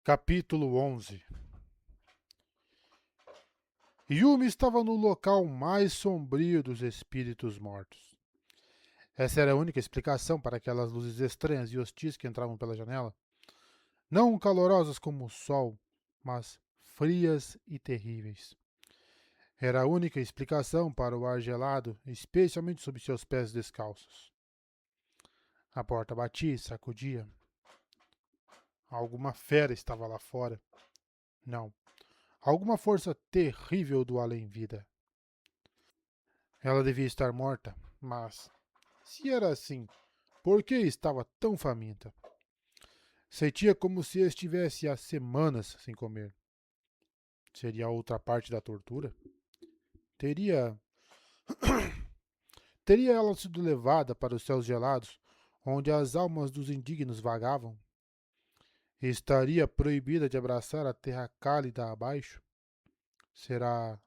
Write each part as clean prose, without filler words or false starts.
Capítulo 11. Yumi estava no local mais sombrio dos espíritos mortos. Essa era a única explicação para aquelas luzes estranhas e hostis que entravam pela janela. Não calorosas como o sol, mas frias e terríveis. Era a única explicação para o ar gelado, especialmente sob seus pés descalços. A porta batia e sacudia. Alguma fera estava lá fora. Não. Alguma força terrível do além-vida. Ela devia estar morta, mas, se era assim, por que estava tão faminta? Sentia como se estivesse há semanas sem comer. Seria outra parte da tortura? Teria. Teria ela sido levada para os céus gelados, onde as almas dos indignos vagavam? Estaria proibida de abraçar a terra cálida abaixo? Será.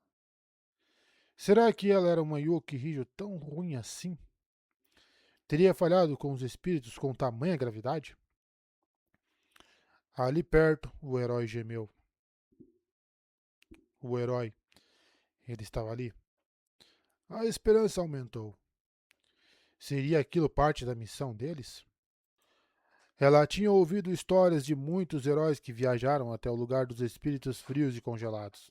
Será que ela era uma Yoki tão ruim assim? Teria falhado com os espíritos com tamanha gravidade? Ali perto, o herói gemeu. O herói, ele estava ali. A esperança aumentou. Seria aquilo parte da missão deles? Ela tinha ouvido histórias de muitos heróis que viajaram até o lugar dos espíritos frios e congelados.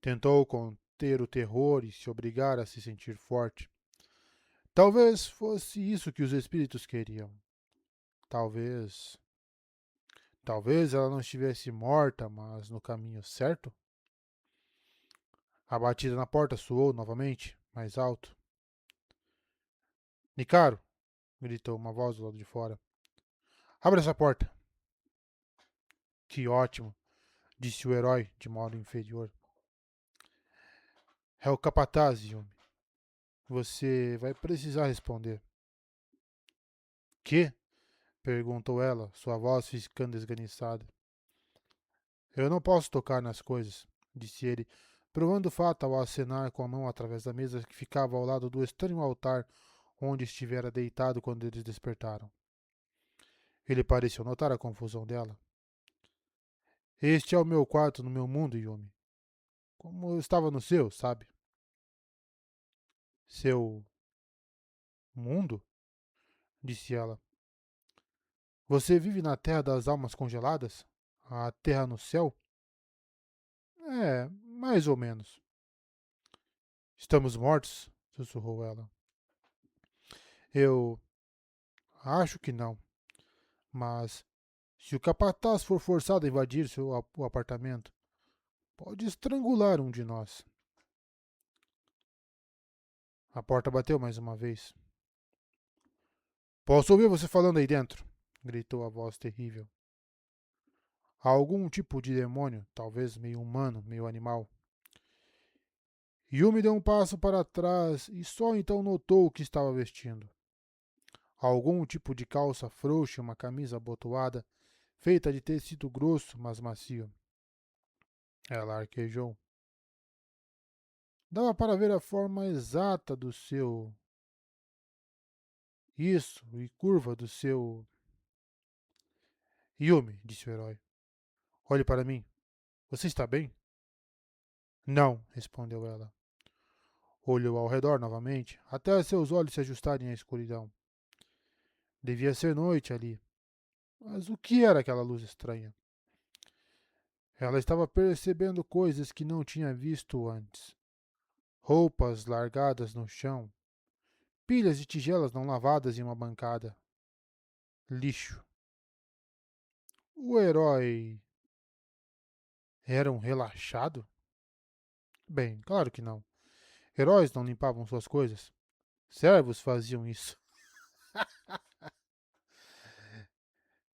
Tentou conter o terror e se obrigar a se sentir forte. Talvez fosse isso que os espíritos queriam. Talvez. Talvez ela não estivesse morta, mas no caminho certo? A batida na porta soou novamente, mais alto. Nicaro! Gritou uma voz do lado de fora. Abre essa porta! Que ótimo! Disse o herói de modo inferior. É o capataz, Yumi. Você vai precisar responder. Que? Perguntou ela, sua voz ficando esganiçada. Eu não posso tocar nas coisas, disse ele, provando o fato ao acenar com a mão através da mesa que ficava ao lado do estranho altar onde estivera deitado quando eles despertaram. Ele pareceu notar a confusão dela. Este é o meu quarto no meu mundo, Yumi. Como eu estava no seu, sabe? Seu mundo? Disse ela. Você vive na terra das almas congeladas? A terra no céu? É, mais ou menos. Estamos mortos? Sussurrou ela. Eu acho que não. Mas se o capataz for forçado a invadir o apartamento, pode estrangular um de nós. A porta bateu mais uma vez. Posso ouvir você falando aí dentro? Gritou a voz terrível. Algum tipo de demônio, talvez meio humano, meio animal. Yumi deu um passo para trás e só então notou o que estava vestindo. Algum tipo de calça frouxa e uma camisa abotoada, feita de tecido grosso, mas macio. Ela arquejou. Dava para ver a forma exata do seu. Isso, e curva do seu. Yumi, disse o herói. Olhe para mim. Você está bem? Não, respondeu ela. Olhou ao redor novamente, até seus olhos se ajustarem à escuridão. Devia ser noite ali. Mas o que era aquela luz estranha? Ela estava percebendo coisas que não tinha visto antes. Roupas largadas no chão, pilhas de tigelas não lavadas em uma bancada. Lixo. O herói era um relaxado? Bem, claro que não. Heróis não limpavam suas coisas. Servos faziam isso.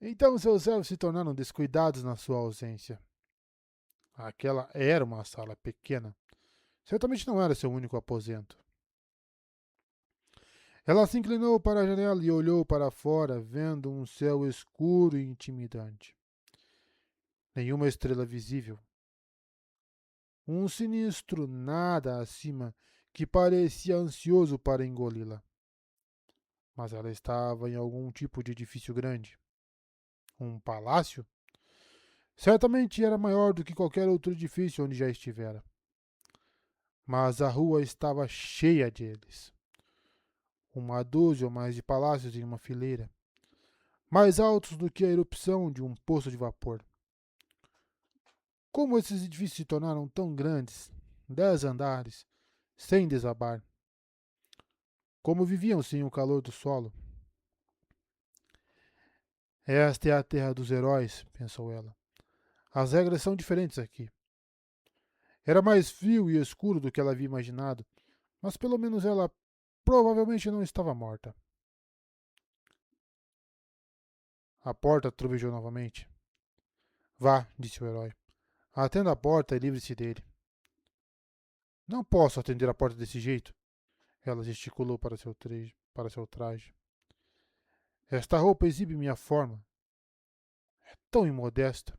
Então seus servos se tornaram descuidados na sua ausência. Aquela era uma sala pequena. Certamente não era seu único aposento. Ela se inclinou para a janela e olhou para fora, vendo um céu escuro e intimidante. Nenhuma estrela visível. Um sinistro nada acima que parecia ansioso para engoli-la. Mas ela estava em algum tipo de edifício grande. Um palácio? Certamente era maior do que qualquer outro edifício onde já estivera. Mas a rua estava cheia deles. Uma dúzia ou mais de palácios em uma fileira, mais altos do que a erupção de um poço de vapor. Como esses edifícios se tornaram tão grandes, 10 andares, sem desabar? Como viviam sem o calor do solo? Esta é a terra dos heróis, pensou ela. As regras são diferentes aqui. Era mais frio e escuro do que ela havia imaginado, mas pelo menos ela provavelmente não estava morta. A porta trovejou novamente. Vá, disse o herói. Atenda a porta e livre-se dele. Não posso atender a porta desse jeito. Ela gesticulou para seu traje. Esta roupa exibe minha forma. Tão imodesta.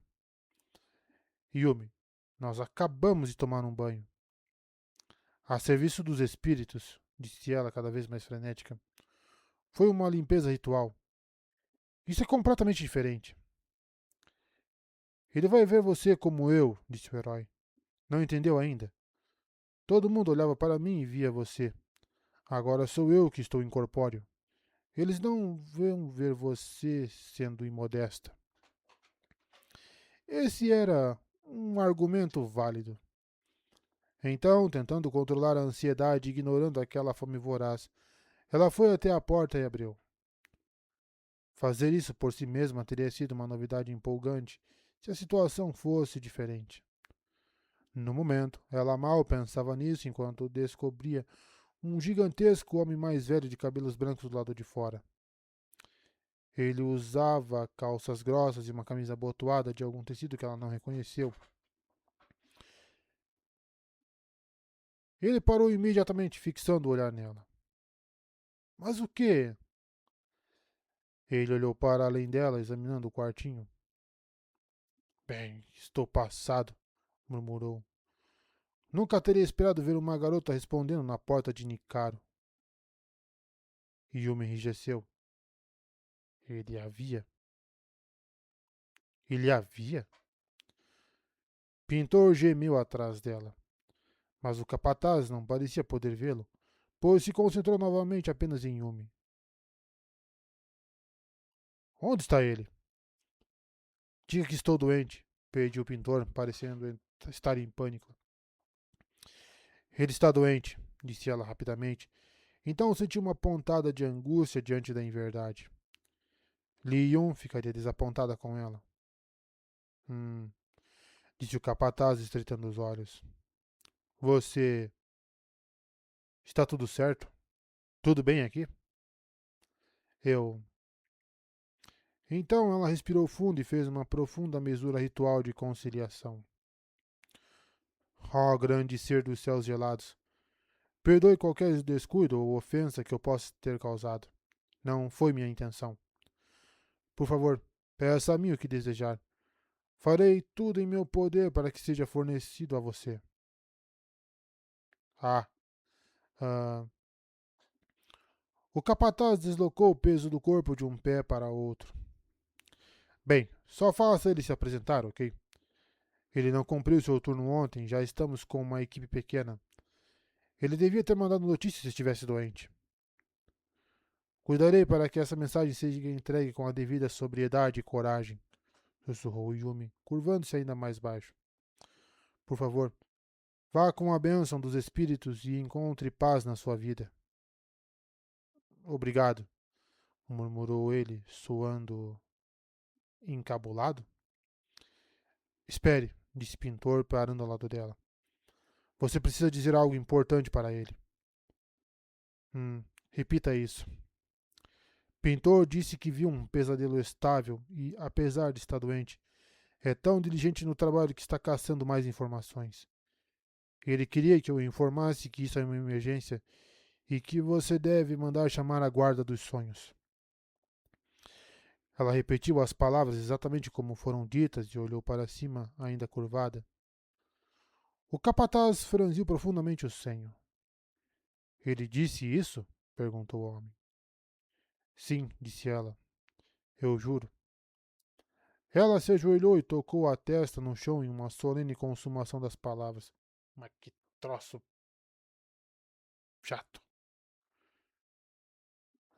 Yumi, nós acabamos de tomar um banho. A serviço dos espíritos, disse ela cada vez mais frenética. Foi uma limpeza ritual. Isso é completamente diferente. Ele vai ver você como eu, disse o herói. Não entendeu ainda? Todo mundo olhava para mim e via você. Agora sou eu que estou incorpóreo. Eles não vão ver você sendo imodesta. Esse era um argumento válido. Então, tentando controlar a ansiedade e ignorando aquela fome voraz, ela foi até a porta e abriu. Fazer isso por si mesma teria sido uma novidade empolgante se a situação fosse diferente. No momento, ela mal pensava nisso enquanto descobria um gigantesco homem mais velho de cabelos brancos do lado de fora. Ele usava calças grossas e uma camisa abotoada de algum tecido que ela não reconheceu. Ele parou imediatamente, fixando o olhar nela. Mas o que? Ele olhou para além dela, examinando o quartinho. Bem, estou passado, murmurou. Nunca teria esperado ver uma garota respondendo na porta de Nikaro. Yumi enrijeceu. Ele havia? Ele havia? Pintor gemeu atrás dela, mas o capataz não parecia poder vê-lo, pois se concentrou novamente apenas em Yumi. Onde está ele? Diga que estou doente, pediu o pintor, parecendo estar em pânico. Ele está doente, disse ela rapidamente. Então sentiu uma pontada de angústia diante da inverdade. Li Yun ficaria desapontada com ela. Hum, disse o capataz, estreitando os olhos. Você. Está tudo certo? Tudo bem aqui? Eu. Então ela respirou fundo e fez uma profunda mesura ritual de conciliação. Ó grande ser dos céus gelados, perdoe qualquer descuido ou ofensa que eu possa ter causado. Não foi minha intenção. Por favor, peça a mim o que desejar. Farei tudo em meu poder para que seja fornecido a você. Ah, ah. O capataz deslocou o peso do corpo de um pé para outro. Bem, só faça ele se apresentar, ok? Ele não cumpriu seu turno ontem, já estamos com uma equipe pequena. Ele devia ter mandado notícia se estivesse doente. Cuidarei para que essa mensagem seja entregue com a devida sobriedade e coragem, sussurrou Yumi, curvando-se ainda mais baixo. Por favor, vá com a bênção dos espíritos e encontre paz na sua vida. Obrigado, murmurou ele, soando encabulado. Espere, disse Pintor, parando ao lado dela. Você precisa dizer algo importante para ele. Repita isso. Pintor disse que viu um pesadelo estável e, apesar de estar doente, é tão diligente no trabalho que está caçando mais informações. Ele queria que eu informasse que isso é uma emergência e que você deve mandar chamar a guarda dos sonhos. Ela repetiu as palavras exatamente como foram ditas e olhou para cima, ainda curvada. O capataz franziu profundamente o senho. Ele disse isso? Perguntou o homem. Sim, disse ela. Eu juro. Ela se ajoelhou e tocou a testa no chão em uma solene consumação das palavras. Mas que troço chato.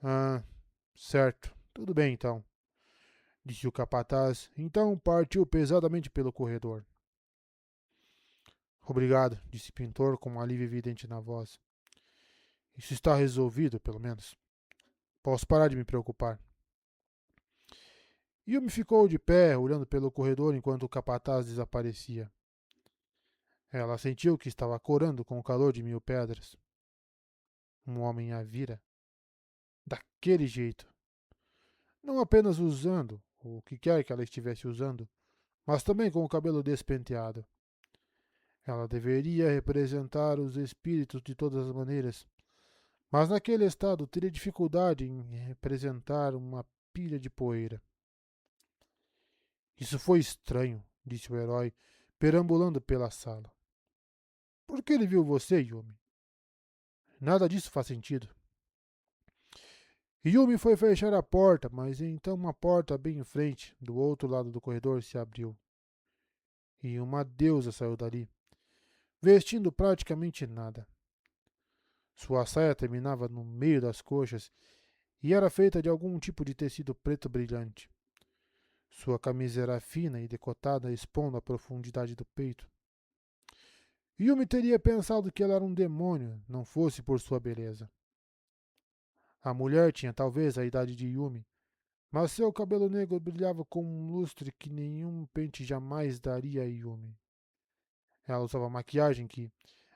Ah, certo. Tudo bem então, disse o capataz. Então partiu pesadamente pelo corredor. Obrigado, disse Pintor com um alívio evidente na voz. Isso está resolvido, pelo menos. Posso parar de me preocupar. Yumi ficou de pé, olhando pelo corredor enquanto o capataz desaparecia. Ela sentiu que estava corando com o calor de 1000 pedras. Um homem a vira. Daquele jeito. Não apenas usando o que quer que ela estivesse usando, mas também com o cabelo despenteado. Ela deveria representar os espíritos de todas as maneiras, mas naquele estado teria dificuldade em representar uma pilha de poeira. Isso foi estranho, disse o herói, perambulando pela sala. Por que ele viu você, Yumi? Nada disso faz sentido. Yumi foi fechar a porta, mas então uma porta bem em frente, do outro lado do corredor, se abriu. E uma deusa saiu dali, vestindo praticamente nada. Sua saia terminava no meio das coxas e era feita de algum tipo de tecido preto brilhante. Sua camisa era fina e decotada, expondo a profundidade do peito. Yumi teria pensado que ela era um demônio, não fosse por sua beleza. A mulher tinha talvez a idade de Yumi, mas seu cabelo negro brilhava com um lustre que nenhum pente jamais daria a Yumi. Ela usava maquiagem que,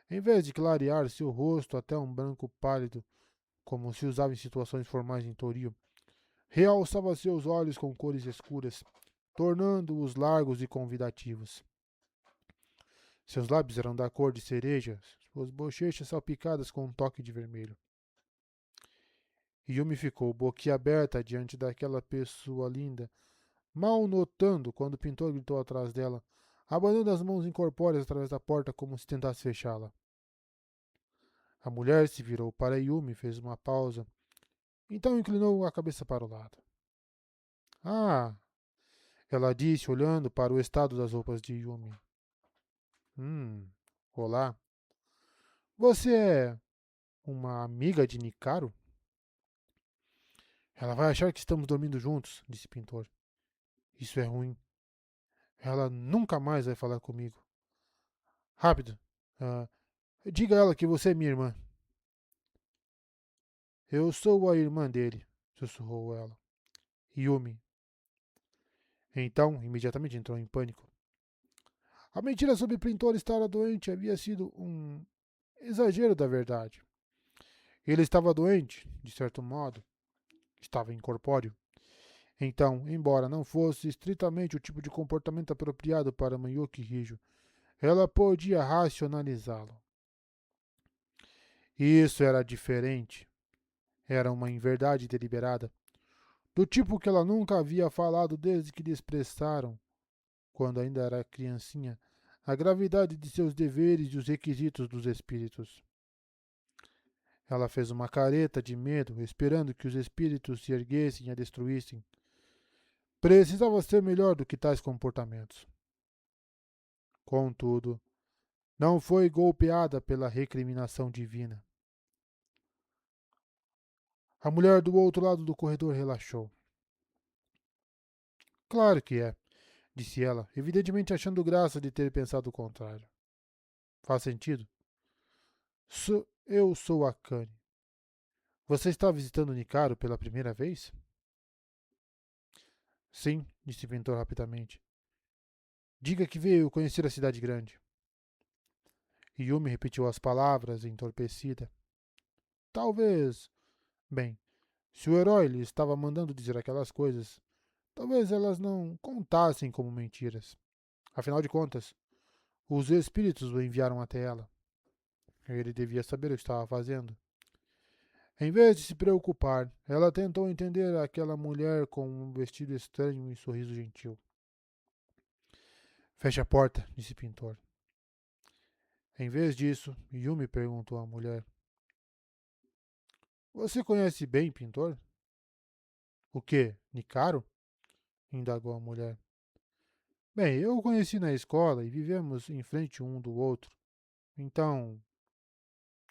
em vez de clarear seu rosto até um branco pálido, como se usava em situações formais em Toril, realçava seus olhos com cores escuras, tornando-os largos e convidativos. Seus lábios eram da cor de cereja, suas bochechas salpicadas com um toque de vermelho. Yumi ficou boquiaberta diante daquela pessoa linda, mal notando quando o pintor gritou atrás dela, abanando as mãos incorpóreas através da porta como se tentasse fechá-la. A mulher se virou para Yumi, fez uma pausa, então inclinou a cabeça para o lado. Ah, ela disse, olhando para o estado das roupas de Yumi. Olá. Você é uma amiga de Nikaro? Ela vai achar que estamos dormindo juntos, disse o pintor. Isso é ruim. Ela nunca mais vai falar comigo. Rápido. Ah, diga a ela que você é minha irmã. Eu sou a irmã dele, sussurrou ela. Yumi. Então, imediatamente entrou em pânico. A mentira sobre o pintor estar doente havia sido um exagero da verdade. Ele estava doente, de certo modo. Estava incorpóreo. Então, embora não fosse estritamente o tipo de comportamento apropriado para Mayuki Rijo, ela podia racionalizá-lo. Isso era diferente. Era uma inverdade deliberada, do tipo que ela nunca havia falado desde que lhe expressaram, quando ainda era criancinha, a gravidade de seus deveres e os requisitos dos espíritos. Ela fez uma careta de medo, esperando que os espíritos se erguessem e a destruíssem. Precisava ser melhor do que tais comportamentos. Contudo, não foi golpeada pela recriminação divina. A mulher do outro lado do corredor relaxou. Claro que é, disse ela, evidentemente achando graça de ter pensado o contrário. Faz sentido? Eu sou a Kane. Você está visitando Nicaro pela primeira vez? Sim, disse o pintor rapidamente. Diga que veio conhecer a cidade grande. Yumi repetiu as palavras, entorpecida. Talvez. Bem, se o herói lhe estava mandando dizer aquelas coisas, talvez elas não contassem como mentiras. Afinal de contas, os espíritos o enviaram até ela. Ele devia saber o que estava fazendo. Em vez de se preocupar, ela tentou entender aquela mulher com um vestido estranho e sorriso gentil. Feche a porta, disse o pintor. Em vez disso, Yumi perguntou à mulher: Você conhece bem, pintor? O quê? Nicaro? Indagou a mulher. Bem, eu o conheci na escola e vivemos em frente um do outro. Então,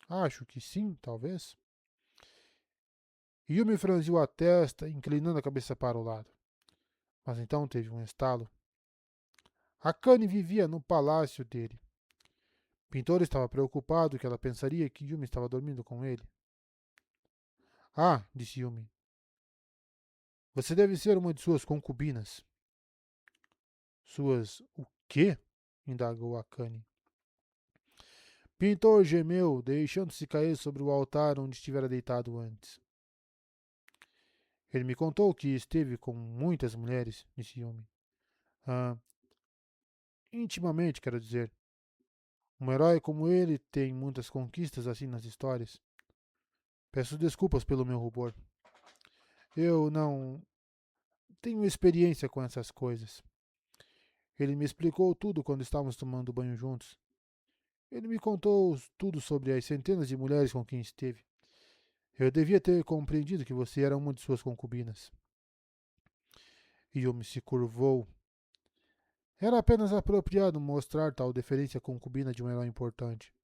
acho que sim, talvez. Yumi franziu a testa, inclinando a cabeça para o lado. Mas então teve um estalo. Akane vivia no palácio dele. Pintor estava preocupado que ela pensaria que Yumi estava dormindo com ele. Ah, disse Yumi, você deve ser uma de suas concubinas. Suas o quê? Indagou Akane. Pintor gemeu, deixando-se cair sobre o altar onde estivera deitado antes. Ele me contou que esteve com muitas mulheres, disse Yumi. Ah, intimamente, quero dizer. Um herói como ele tem muitas conquistas assim nas histórias. Peço desculpas pelo meu rubor. Eu não tenho experiência com essas coisas. Ele me explicou tudo quando estávamos tomando banho juntos. Ele me contou tudo sobre as centenas de mulheres com quem esteve. Eu devia ter compreendido que você era uma de suas concubinas. Yumi se curvou. Era apenas apropriado mostrar tal deferência à concubina de um herói importante.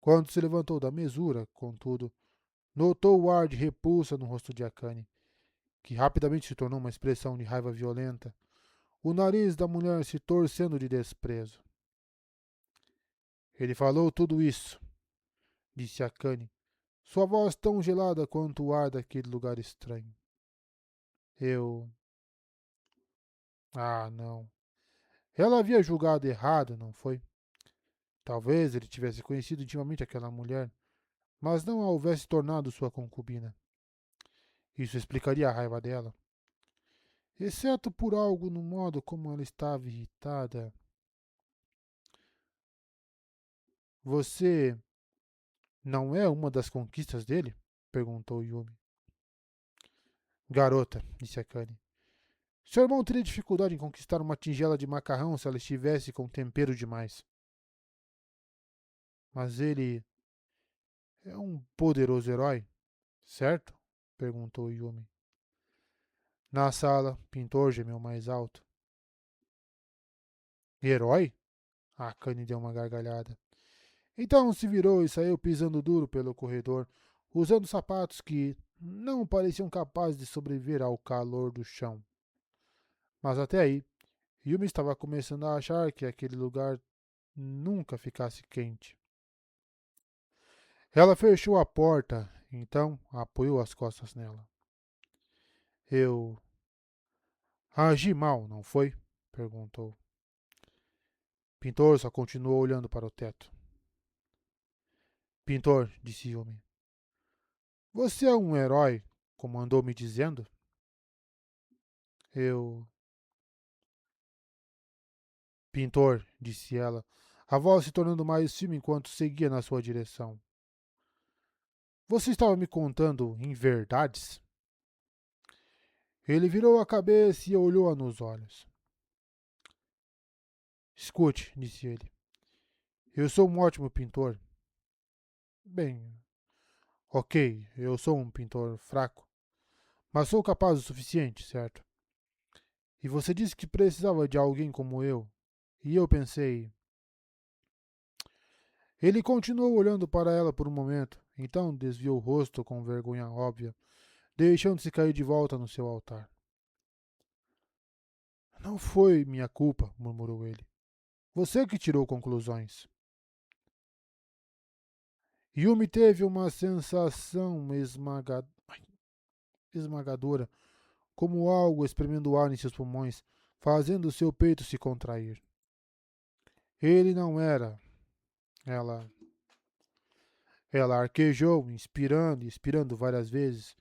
Quando se levantou da mesura, contudo, notou o ar de repulsa no rosto de Akane, que rapidamente se tornou uma expressão de raiva violenta, o nariz da mulher se torcendo de desprezo. Ele falou tudo isso, disse Akane, sua voz tão gelada quanto o ar daquele lugar estranho. Eu. Ah, não. Ela havia julgado errado, não foi? Talvez ele tivesse conhecido intimamente aquela mulher, mas não a houvesse tornado sua concubina. Isso explicaria a raiva dela. Exceto por algo no modo como ela estava irritada. Você não é uma das conquistas dele? Perguntou Yumi. Garota, disse Akane. Seu irmão teria dificuldade em conquistar uma tigela de macarrão se ela estivesse com tempero demais. Mas ele é um poderoso herói, certo? Perguntou Yumi. Na sala, Pintor gemeu mais alto. Herói? Akane deu uma gargalhada. Então se virou e saiu pisando duro pelo corredor, usando sapatos que não pareciam capazes de sobreviver ao calor do chão. Mas até aí, Yumi estava começando a achar que aquele lugar nunca ficasse quente. Ela fechou a porta, então apoiou as costas nela. Eu agi mal, não foi? Perguntou. Pintor só continuou olhando para o teto. Pintor, disse Yumi, você é um herói, como andou me dizendo? Eu. Pintor, disse ela, a voz se tornando mais firme enquanto seguia na sua direção. Você estava me contando em verdades? Ele virou a cabeça e olhou-a nos olhos. Escute, disse ele. Eu sou um ótimo pintor. Bem, ok, eu sou um pintor fraco, mas sou capaz o suficiente, certo? E você disse que precisava de alguém como eu. E eu pensei. Ele continuou olhando para ela por um momento, então desviou o rosto com vergonha óbvia, deixando-se cair de volta no seu altar. Não foi minha culpa, murmurou ele. Você que tirou conclusões. Yumi teve uma sensação esmagadora, como algo espremendo o ar em seus pulmões, fazendo seu peito se contrair. Ele não era. Ela. Ela arquejou, inspirando e expirando várias vezes.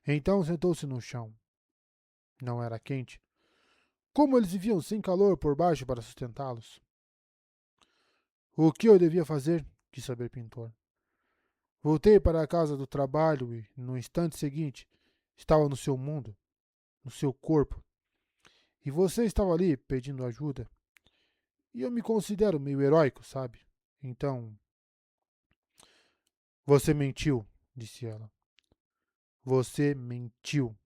Então sentou-se no chão. Não era quente. Como eles viviam sem calor por baixo para sustentá-los? O que eu devia fazer? Quis saber Pintor. Voltei para a casa do trabalho e, no instante seguinte, estava no seu mundo, no seu corpo. E você estava ali pedindo ajuda. E eu me considero meio heróico, sabe? Então. Você mentiu, disse ela. Você mentiu.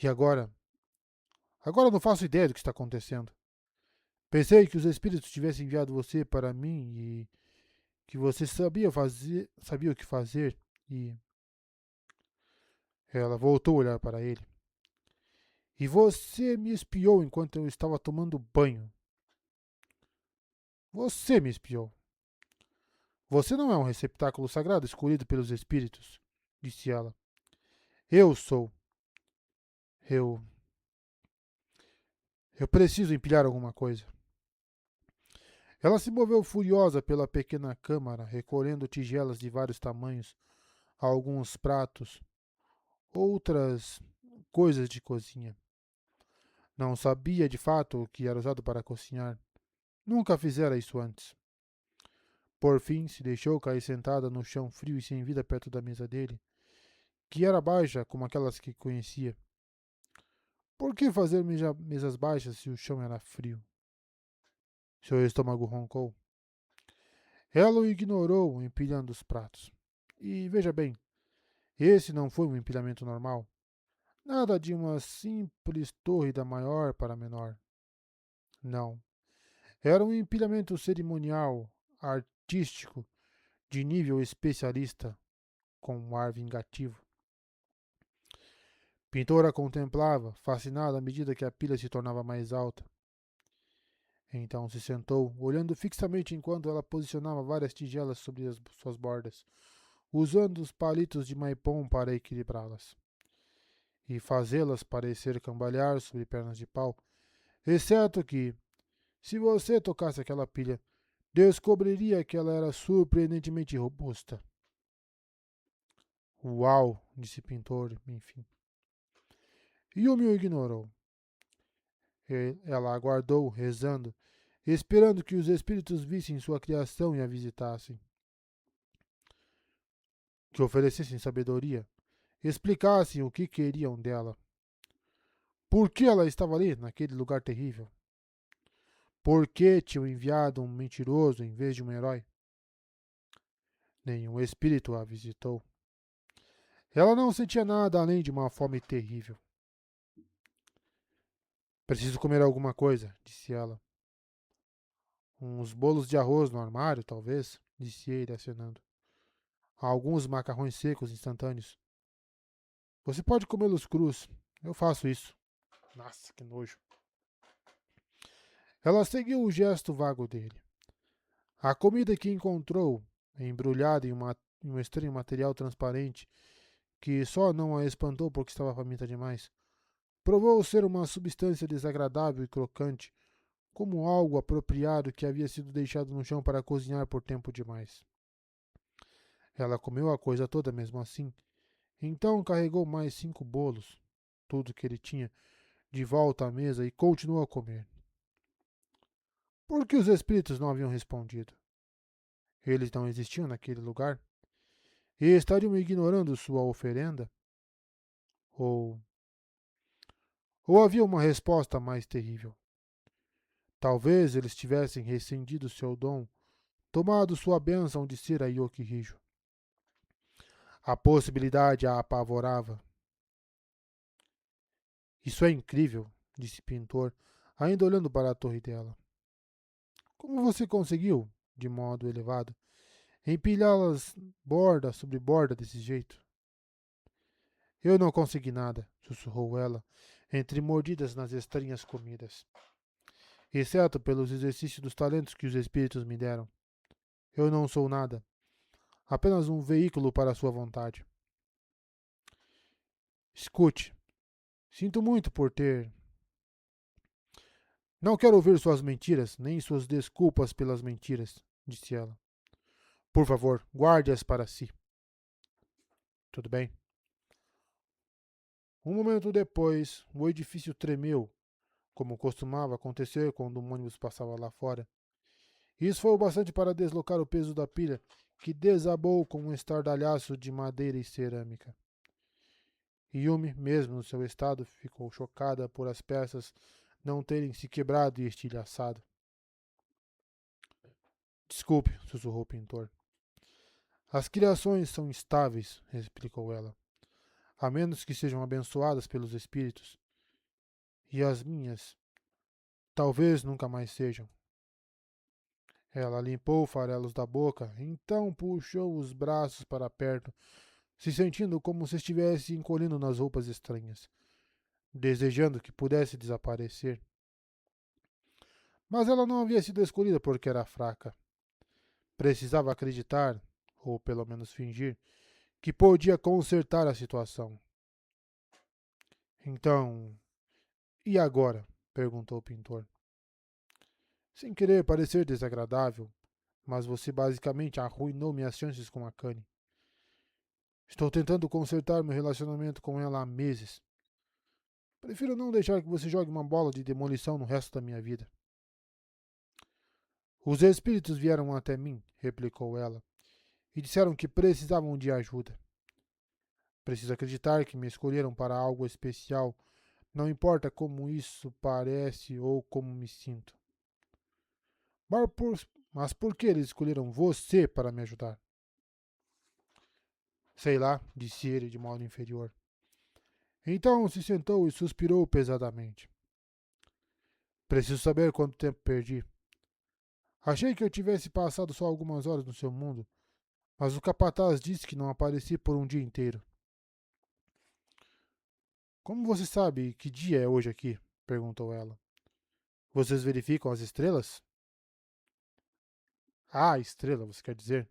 E agora? Agora eu não faço ideia do que está acontecendo. Pensei que os espíritos tivessem enviado você para mim e que você sabia o que fazer. E ela voltou a olhar para ele. E você me espiou enquanto eu estava tomando banho. Você me espiou. Você não é um receptáculo sagrado escolhido pelos espíritos, disse ela. Eu sou. Eu. Eu preciso empilhar alguma coisa. Ela se moveu furiosa pela pequena câmara, recolhendo tigelas de vários tamanhos, alguns pratos, outras coisas de cozinha. Não sabia de fato o que era usado para cozinhar. Nunca fizera isso antes. Por fim, se deixou cair sentada no chão frio e sem vida perto da mesa dele, que era baixa como aquelas que conhecia. Por que fazer mesas baixas se o chão era frio? Seu estômago roncou. Ela o ignorou, empilhando os pratos. E veja bem, esse não foi um empilhamento normal. Nada de uma simples torre da maior para a menor. Não. Era um empilhamento cerimonial, artístico, de nível especialista, com um ar vingativo. Pintora contemplava, fascinada à medida que a pilha se tornava mais alta. Então se sentou, olhando fixamente enquanto ela posicionava várias tigelas sobre as suas bordas, usando os palitos de maipom para equilibrá-las e fazê-las parecer cambalear sobre pernas de pau, exceto que, se você tocasse aquela pilha, descobriria que ela era surpreendentemente robusta. Uau, disse o pintor, enfim. Yumi o ignorou. Ela aguardou, rezando, esperando que os espíritos vissem sua criação e a visitassem. Que oferecessem sabedoria, explicassem o que queriam dela. Por que ela estava ali, naquele lugar terrível? Por que tinham enviado um mentiroso em vez de um herói? Nenhum espírito a visitou. Ela não sentia nada além de uma fome terrível. Preciso comer alguma coisa, disse ela. Uns bolos de arroz no armário, talvez, disse ele, acenando. Alguns macarrões secos instantâneos. Você pode comê-los crus. Eu faço isso. Nossa, que nojo. Ela seguiu o gesto vago dele. A comida que encontrou, embrulhada em um estranho material transparente, que só não a espantou porque estava faminta demais, provou ser uma substância desagradável e crocante, como algo apropriado que havia sido deixado no chão para cozinhar por tempo demais. Ela comeu a coisa toda mesmo assim. Então carregou mais 5 bolos, tudo que ele tinha, de volta à mesa e continuou a comer. Por que os espíritos não haviam respondido? Eles não existiam naquele lugar? E estariam ignorando sua oferenda? Ou, ou havia uma resposta mais terrível? Talvez eles tivessem rescindido seu dom, tomado sua bênção de ser a Yoki-Hijo. A possibilidade a apavorava. Isso é incrível, disse o pintor, ainda olhando para a torre dela. Como você conseguiu, de modo elevado, empilhá-las borda sobre borda desse jeito? Eu não consegui nada, sussurrou ela, entre mordidas nas estranhas comidas. Exceto pelos exercícios dos talentos que os espíritos me deram. Eu não sou nada, apenas um veículo para a sua vontade. Escute, sinto muito por ter. Não quero ouvir suas mentiras, nem suas desculpas pelas mentiras, disse ela. Por favor, guarde-as para si. Tudo bem? Um momento depois, o edifício tremeu, como costumava acontecer quando um ônibus passava lá fora. Isso foi o bastante para deslocar o peso da pilha, que desabou com um estardalhaço de madeira e cerâmica. Yumi, mesmo no seu estado, ficou chocada por as peças não terem se quebrado e estilhaçado. Desculpe, sussurrou o pintor. As criações são instáveis, explicou ela, a menos que sejam abençoadas pelos espíritos. E as minhas? Talvez nunca mais sejam. Ela limpou farelos da boca, então puxou os braços para perto, se sentindo como se estivesse encolhendo nas roupas estranhas, desejando que pudesse desaparecer. Mas ela não havia sido escolhida porque era fraca. Precisava acreditar, ou pelo menos fingir, que podia consertar a situação. Então, e agora? Perguntou o pintor. Sem querer parecer desagradável, mas você basicamente arruinou minhas chances com a Kanye. Estou tentando consertar meu relacionamento com ela há meses. Prefiro não deixar que você jogue uma bola de demolição no resto da minha vida. Os espíritos vieram até mim, replicou ela, e disseram que precisavam de ajuda. Preciso acreditar que me escolheram para algo especial, não importa como isso parece ou como me sinto. Mas por que eles escolheram você para me ajudar? Sei lá, disse ele de modo inferior. Então se sentou e suspirou pesadamente. Preciso saber quanto tempo perdi. Achei que eu tivesse passado só algumas horas no seu mundo, mas o capataz disse que não apareci por um dia inteiro. Como você sabe que dia é hoje aqui? Perguntou ela. Vocês verificam as estrelas? Ah, estrela, você quer dizer?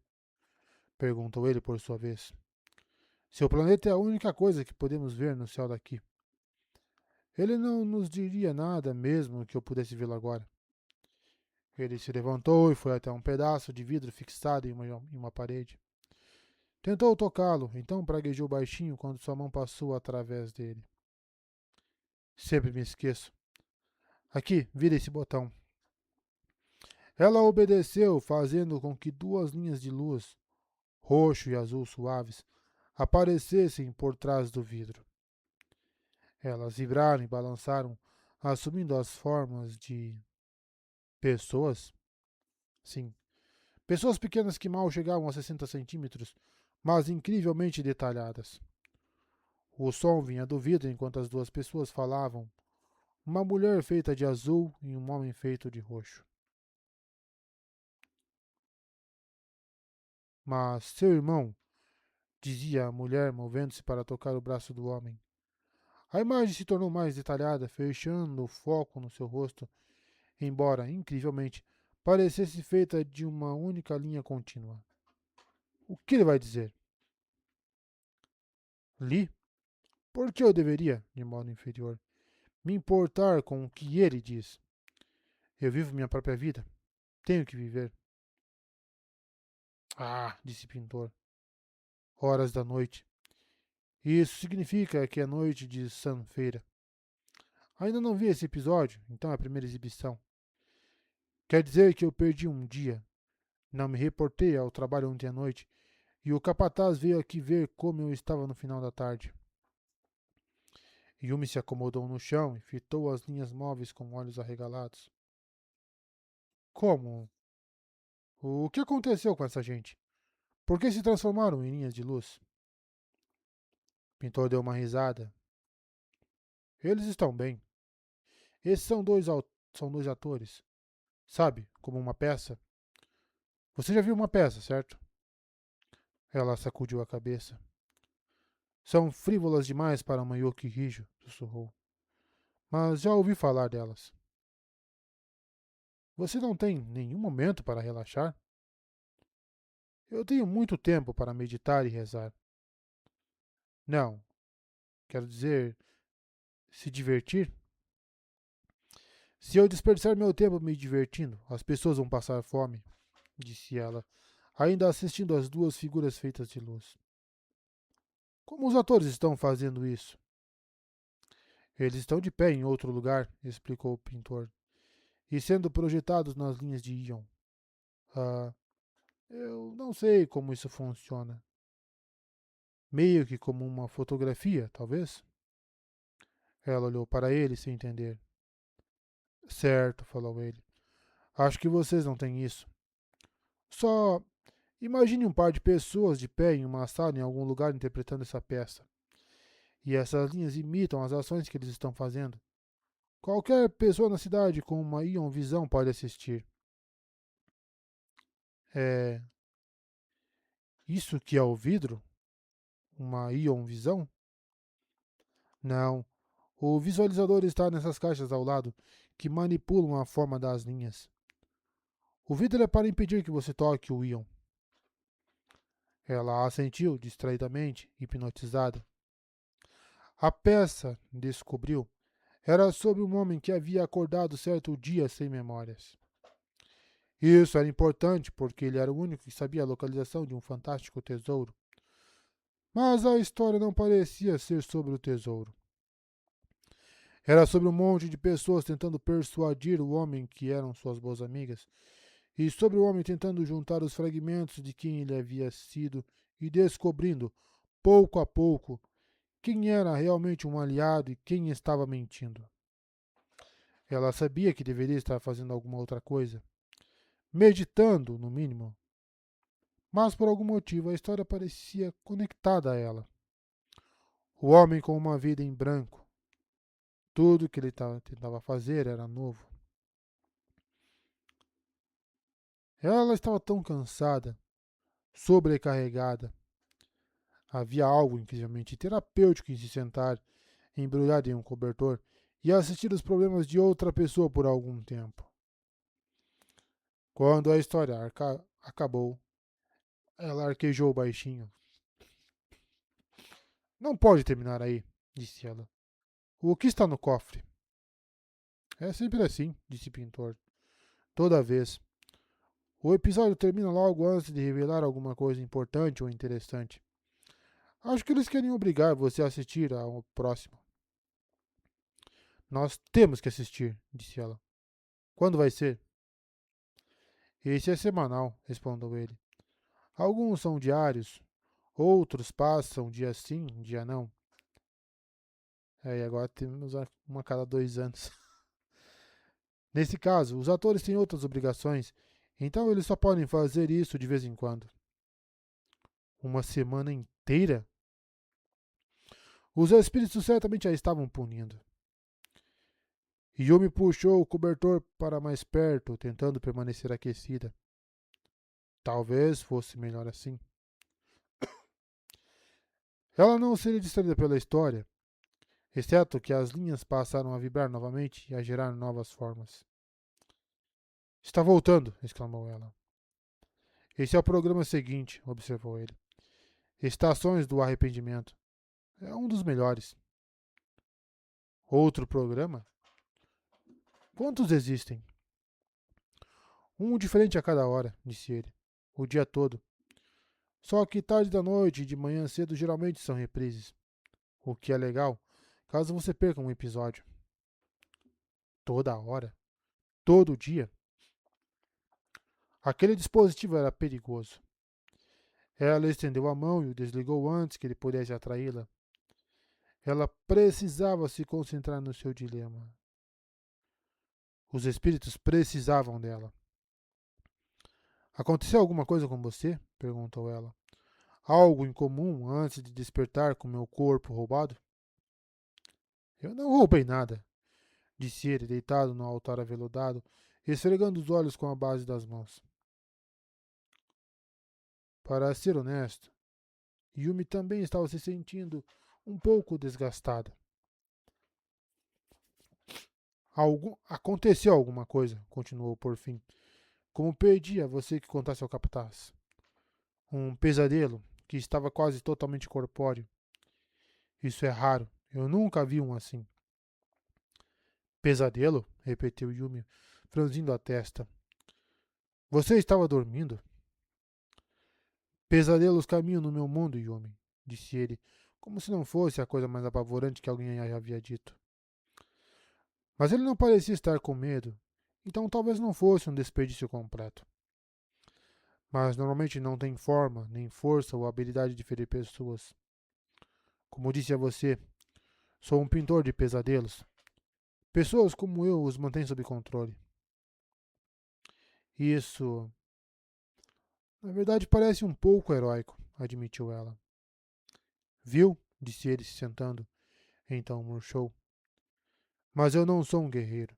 Perguntou ele por sua vez. Seu planeta é a única coisa que podemos ver no céu daqui. Ele não nos diria nada mesmo que eu pudesse vê-lo agora. Ele se levantou e foi até um pedaço de vidro fixado em uma parede. Tentou tocá-lo, então praguejou baixinho quando sua mão passou através dele. Sempre me esqueço. Aqui, vira esse botão. Ela obedeceu, fazendo com que duas linhas de luz, roxo e azul suaves, aparecessem por trás do vidro. Elas vibraram e balançaram, assumindo as formas de pessoas. Sim, pessoas pequenas que mal chegavam a 60 centímetros, mas incrivelmente detalhadas. O som vinha do vidro enquanto as duas pessoas falavam. Uma mulher feita de azul e um homem feito de roxo. Mas seu irmão, dizia a mulher, movendo-se para tocar o braço do homem. A imagem se tornou mais detalhada, fechando o foco no seu rosto, embora, incrivelmente, parecesse feita de uma única linha contínua. O que ele vai dizer? Li? Por que eu deveria, de modo inferior, me importar com o que ele diz? Eu vivo minha própria vida. Tenho que viver. Ah, disse o pintor. Horas da noite. Isso significa que é noite de Sanfeira. Ainda não vi esse episódio, então é a primeira exibição. Quer dizer que eu perdi um dia. Não me reportei ao trabalho ontem à noite e o capataz veio aqui ver como eu estava no final da tarde. Yumi se acomodou no chão e fitou as linhas móveis com olhos arregalados. Como? O que aconteceu com essa gente? Por que se transformaram em linhas de luz? O pintor deu uma risada. Eles estão bem. Esses são dois atores. Sabe, como uma peça. Você já viu uma peça, certo? Ela sacudiu a cabeça. São frívolas demais para uma Yoki-Hijo, sussurrou. Mas já ouvi falar delas. Você não tem nenhum momento para relaxar? Eu tenho muito tempo para meditar e rezar. Não, quero dizer, se divertir? Se eu desperdiçar meu tempo me divertindo, as pessoas vão passar fome, disse ela, ainda assistindo às duas figuras feitas de luz. Como os atores estão fazendo isso? Eles estão de pé em outro lugar, explicou o pintor, e sendo projetados nas linhas de íon. Ah, eu não sei como isso funciona. Meio que como uma fotografia, talvez? Ela olhou para ele sem entender. Certo, falou ele. Acho que vocês não têm isso. Só imagine um par de pessoas de pé em uma sala em algum lugar interpretando essa peça. E essas linhas imitam as ações que eles estão fazendo. Qualquer pessoa na cidade com uma Ion Visão pode assistir. É isso que é o vidro? Uma Ion Visão? Não. O visualizador está nessas caixas ao lado, que manipulam a forma das linhas. O vidro é para impedir que você toque o íon. Ela assentiu distraidamente, hipnotizada. A peça, descobriu, era sobre um homem que havia acordado certo dia sem memórias. Isso era importante porque ele era o único que sabia a localização de um fantástico tesouro. Mas a história não parecia ser sobre o tesouro. Era sobre um monte de pessoas tentando persuadir o homem que eram suas boas amigas, e sobre o homem tentando juntar os fragmentos de quem ele havia sido e descobrindo, pouco a pouco, quem era realmente um aliado e quem estava mentindo. Ela sabia que deveria estar fazendo alguma outra coisa, meditando, no mínimo, mas por algum motivo a história parecia conectada a ela. O homem com uma vida em branco. Tudo que ele tentava fazer era novo. Ela estava tão cansada, sobrecarregada. Havia algo incrivelmente terapêutico em se sentar, embrulhado em um cobertor, e assistir os problemas de outra pessoa por algum tempo. Quando a história acabou, ela arquejou baixinho. Não pode terminar aí, disse ela. O que está no cofre? É sempre assim, disse o pintor. Toda vez. O episódio termina logo antes de revelar alguma coisa importante ou interessante. Acho que eles querem obrigar você a assistir ao próximo. Nós temos que assistir, disse ela. Quando vai ser? Esse é semanal, respondeu ele. Alguns são diários, outros passam dia sim, dia não. E agora temos uma a cada 2 anos. Nesse caso, os atores têm outras obrigações, então eles só podem fazer isso de vez em quando. Uma semana inteira? Os espíritos certamente a estavam punindo. Yumi puxou o cobertor para mais perto, tentando permanecer aquecida. Talvez fosse melhor assim. Ela não seria distraída pela história, exceto que as linhas passaram a vibrar novamente e a gerar novas formas. Está voltando, exclamou ela. Esse é o programa seguinte, observou ele. Estações do Arrependimento. É um dos melhores. Outro programa? Quantos existem? Um diferente a cada hora, disse ele. O dia todo. Só que tarde da noite e de manhã cedo geralmente são reprises. O que é legal, caso você perca um episódio. Toda hora? Todo dia? Aquele dispositivo era perigoso. Ela estendeu a mão e o desligou antes que ele pudesse atraí-la. Ela precisava se concentrar no seu dilema. Os espíritos precisavam dela. Aconteceu alguma coisa com você? Perguntou ela. Algo em comum antes de despertar com meu corpo roubado? Eu não roubei nada, disse ele, deitado no altar aveludado, esfregando os olhos com a base das mãos. Para ser honesto, Yumi também estava se sentindo um pouco desgastada. Aconteceu alguma coisa, continuou por fim. Como pedi a você que contasse ao capataz. Um pesadelo que estava quase totalmente corpóreo. Isso é raro. Eu nunca vi um assim. Pesadelo? Repetiu Yumi, franzindo a testa. Você estava dormindo? Pesadelos caminham no meu mundo, Yumi, disse ele, como se não fosse a coisa mais apavorante que alguém havia dito. Mas ele não parecia estar com medo, então talvez não fosse um desperdício completo. Mas normalmente não tem forma, nem força ou habilidade de ferir pessoas. Como disse a você, sou um pintor de pesadelos. Pessoas como eu os mantêm sob controle. Isso, na verdade, parece um pouco heróico, admitiu ela. Viu? Disse ele, se sentando. Então murchou. Mas eu não sou um guerreiro.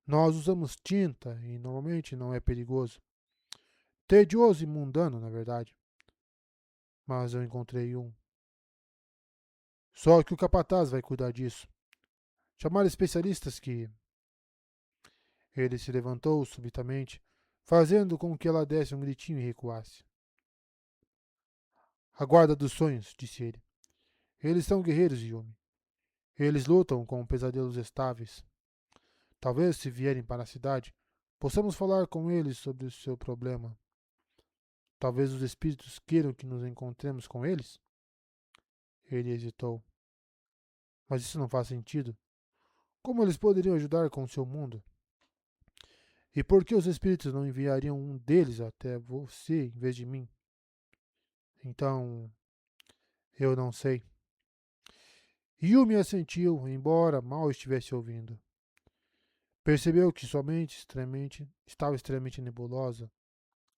Nós usamos tinta e normalmente não é perigoso. Tedioso e mundano, na verdade. Mas eu encontrei um. Só que o capataz vai cuidar disso. Chamar especialistas que. Ele se levantou subitamente, fazendo com que ela desse um gritinho e recuasse. A guarda dos sonhos, disse ele. Eles são guerreiros, Yumi. Eles lutam com pesadelos estáveis. Talvez, se vierem para a cidade, possamos falar com eles sobre o seu problema. Talvez os espíritos queiram que nos encontremos com eles? Ele hesitou. Mas isso não faz sentido. Como eles poderiam ajudar com o seu mundo? E por que os espíritos não enviariam um deles até você em vez de mim? Então, eu não sei. Yumi assentiu, embora mal estivesse ouvindo. Percebeu que sua mente estava extremamente nebulosa.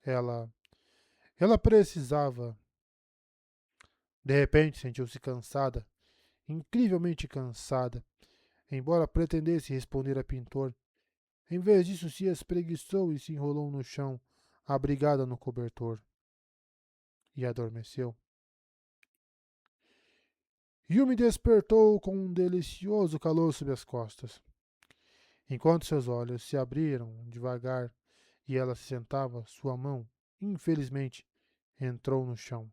Ela, ela precisava. De repente, sentiu-se cansada, incrivelmente cansada. Embora pretendesse responder a Pintor, em vez disso se espreguiçou e se enrolou no chão, abrigada no cobertor. E adormeceu. Yumi despertou com um delicioso calor sob as costas. Enquanto seus olhos se abriram devagar e ela se sentava, sua mão, infelizmente, entrou no chão.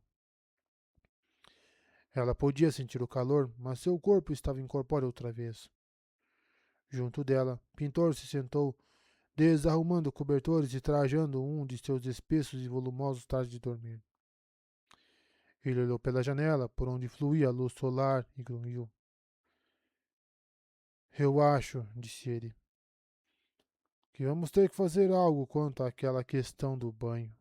Ela podia sentir o calor, mas seu corpo estava incorpóreo outra vez. Junto dela, Pintor se sentou, desarrumando cobertores e trajando um de seus espessos e volumosos trajes de dormir. Ele olhou pela janela, por onde fluía a luz solar, e grunhiu. Eu acho, disse ele, que vamos ter que fazer algo quanto àquela questão do banho.